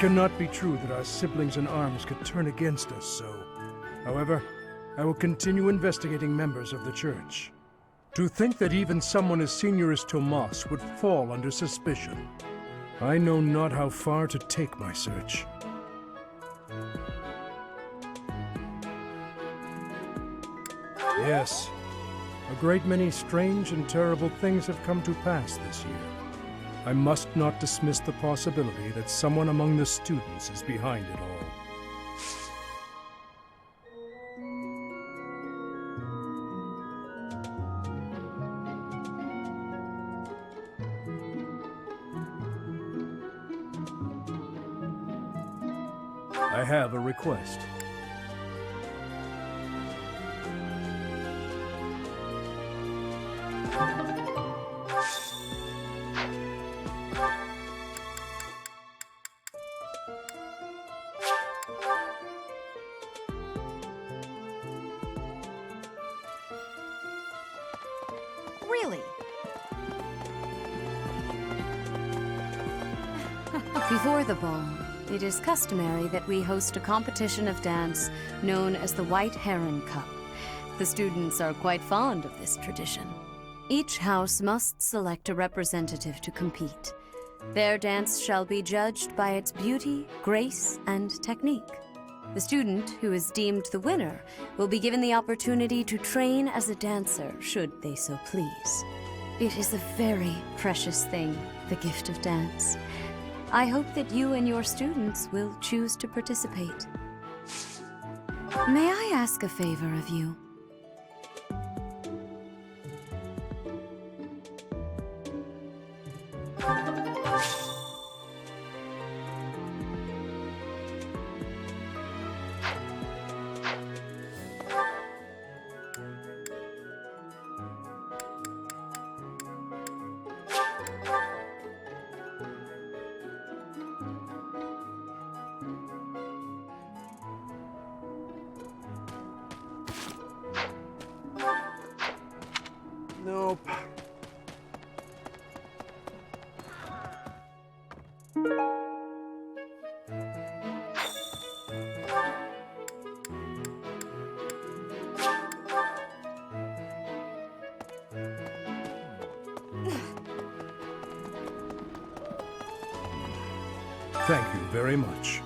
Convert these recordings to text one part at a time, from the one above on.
cannot be true that our siblings in arms could turn against us so. However, I will continue investigating members of the Church. To think that even someone as senior as Tomas would fall under suspicion. I know not how far to take my search. Yes, a great many strange and terrible things have come to pass this year. I must not dismiss the possibility that someone among the students is behind it all. I have a request. Really? Before the ball, it is customary that we host a competition of dance known as the White Heron Cup. The students are quite fond of this tradition. Each house must select a representative to compete. Their dance shall be judged by its beauty, grace, and technique. The student who is deemed the winner will be given the opportunity to train as a dancer, should they so please. It is a very precious thing, the gift of dance. I hope that you and your students will choose to participate. May I ask a favor of you? Nope. Thank you very much.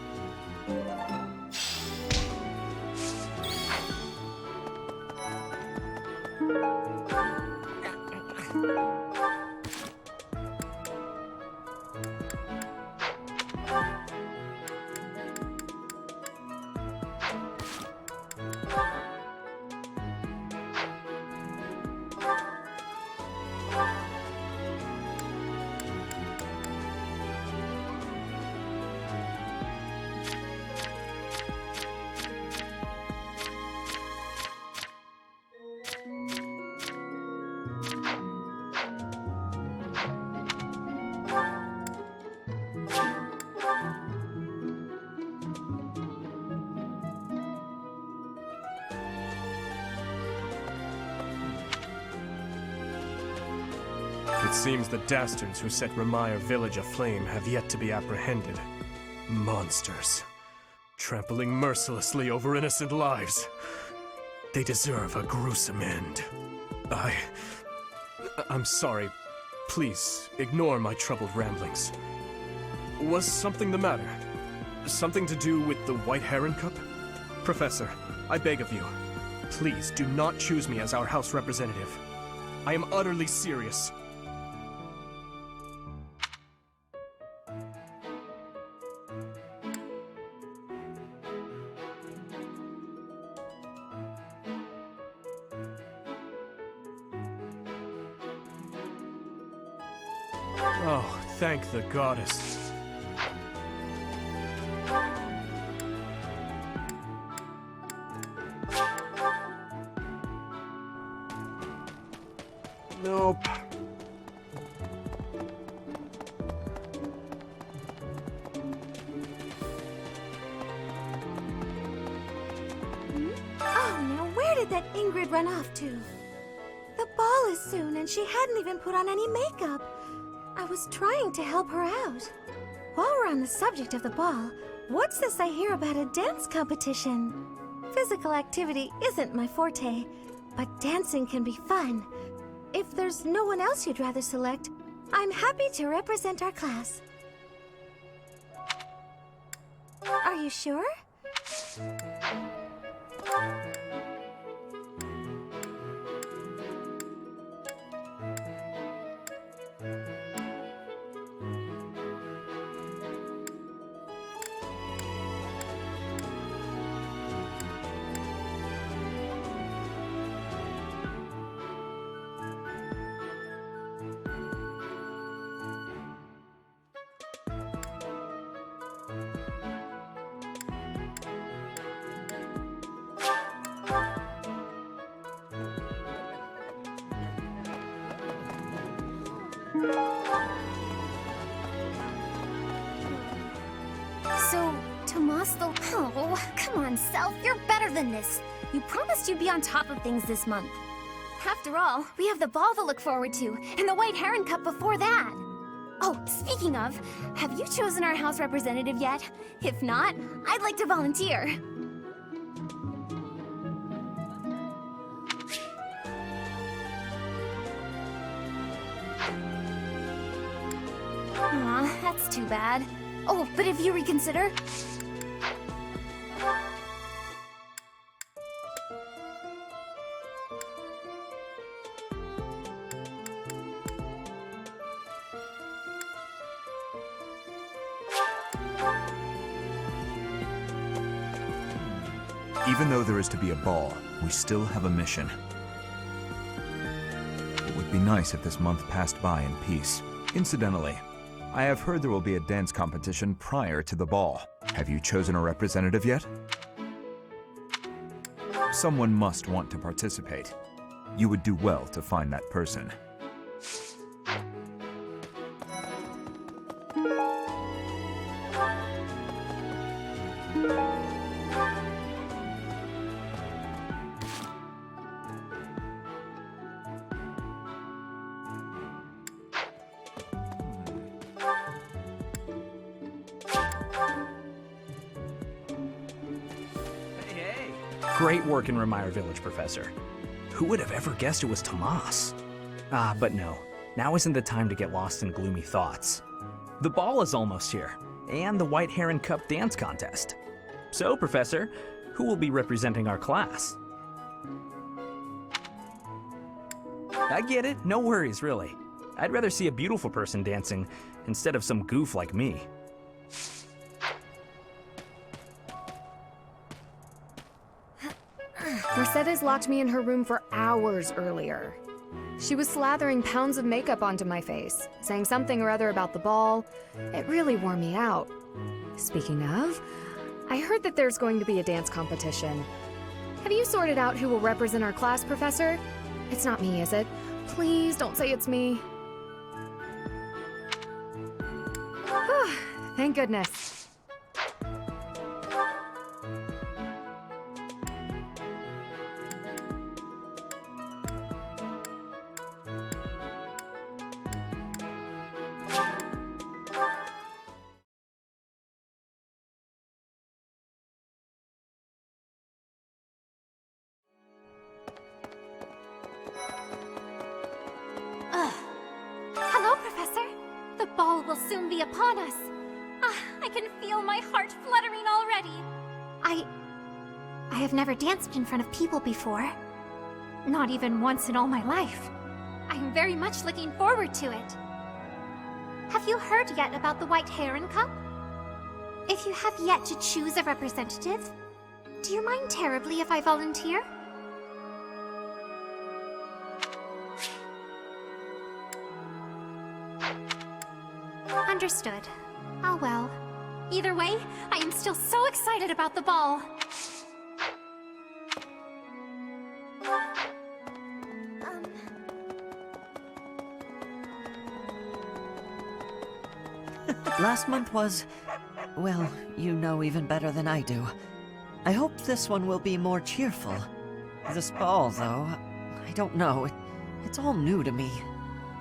It seems the dastards who set Ramire village aflame have yet to be apprehended. Monsters. Trampling mercilessly over innocent lives. They deserve a gruesome end. I'm sorry. Please, ignore my troubled ramblings. Was something the matter? Something to do with the White Heron Cup? Professor, I beg of you, please do not choose me as our house representative. I am utterly serious. Oh, thank the goddess. Nope. Oh, now where did that Ingrid run off to? The ball is soon, and she hadn't even put on any makeup. I was trying to help her out. While we're on the subject of the ball, what's this I hear about a dance competition? Physical activity isn't my forte, but dancing can be fun. If there's no one else you'd rather select, I'm happy to represent our class. Are you sure? So, Tomas the... Oh, come on, Self, you're better than this. You promised you'd be on top of things this month. After all, we have the ball to look forward to, and the White Heron Cup before that. Oh, speaking of, have you chosen our house representative yet? If not, I'd like to volunteer. Aw, that's too bad. Oh, but if you reconsider... Even though there is to be a ball, we still have a mission. It would be nice if this month passed by in peace. Incidentally, I have heard there will be a dance competition prior to the ball. Have you chosen a representative yet? Someone must want to participate. You would do well to find that person. Great work in Remire Village, Professor. Who would have ever guessed it was Tomas? Ah, but no. Now isn't the time to get lost in gloomy thoughts. The ball is almost here, and the White Heron Cup dance contest. So, Professor, who will be representing our class? I get it. No worries, really. I'd rather see a beautiful person dancing instead of some goof like me. Mercedes locked me in her room for hours earlier. She was slathering pounds of makeup onto my face, saying something or other about the ball. It really wore me out. Speaking of, I heard that there's going to be a dance competition. Have you sorted out who will represent our class, Professor? It's not me, is it? Please don't say it's me. Thank goodness. Hello, Professor. The ball will soon be upon us. I can feel my heart fluttering already. I have never danced in front of people before. Not even once in all my life. I am very much looking forward to it. Have you heard yet about the White Heron Cup? If you have yet to choose a representative, do you mind terribly if I volunteer? Understood. Oh well. Either way, I am still so excited about the ball. Last month was... well, you know even better than I do. I hope this one will be more cheerful. This ball, though, I don't know. It's all new to me.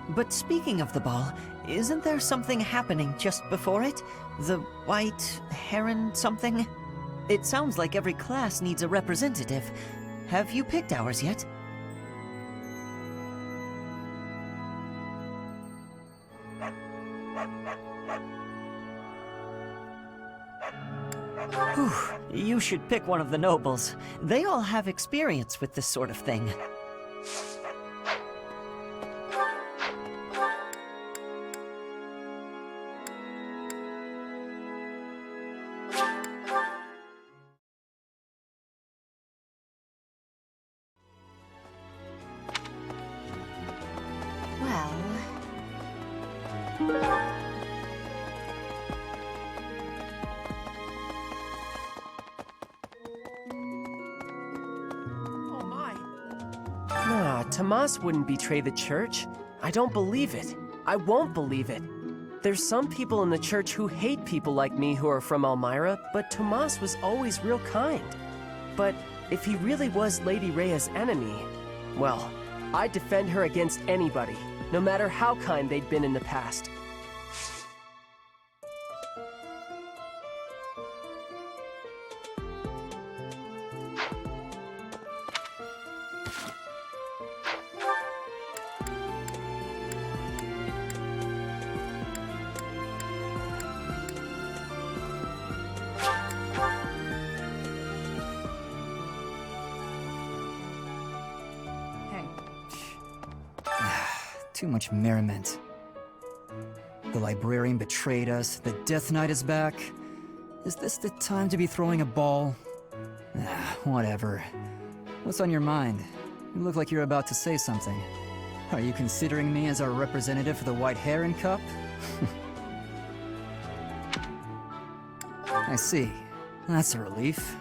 But speaking of the ball, isn't there something happening just before it? The white heron something? It sounds like every class needs a representative. Have you picked ours yet? Whew, you should pick one of the nobles. They all have experience with this sort of thing. Well... Nah, Tomas wouldn't betray the church. I don't believe it. I won't believe it. There's some people in the church who hate people like me who are from Elmira, but Tomas was always real kind. But if he really was Lady Rhea's enemy, well, I'd defend her against anybody, no matter how kind they'd been in the past. Too much merriment. The librarian betrayed us, the Death Knight is back. Is this the time to be throwing a ball? Whatever. What's on your mind? You look like you're about to say something. Are you considering me as our representative for the White Heron Cup? I see. That's a relief.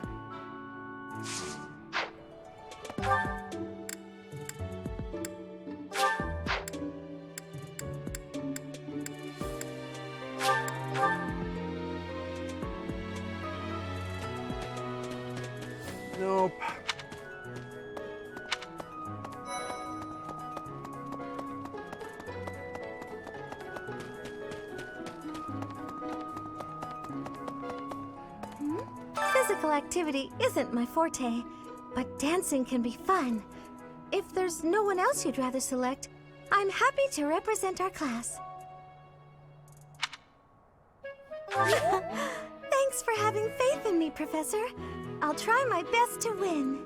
Nope. Physical activity isn't my forte, but dancing can be fun. If there's no one else you'd rather select, I'm happy to represent our class. Thanks for having faith in me, Professor. I'll try my best to win.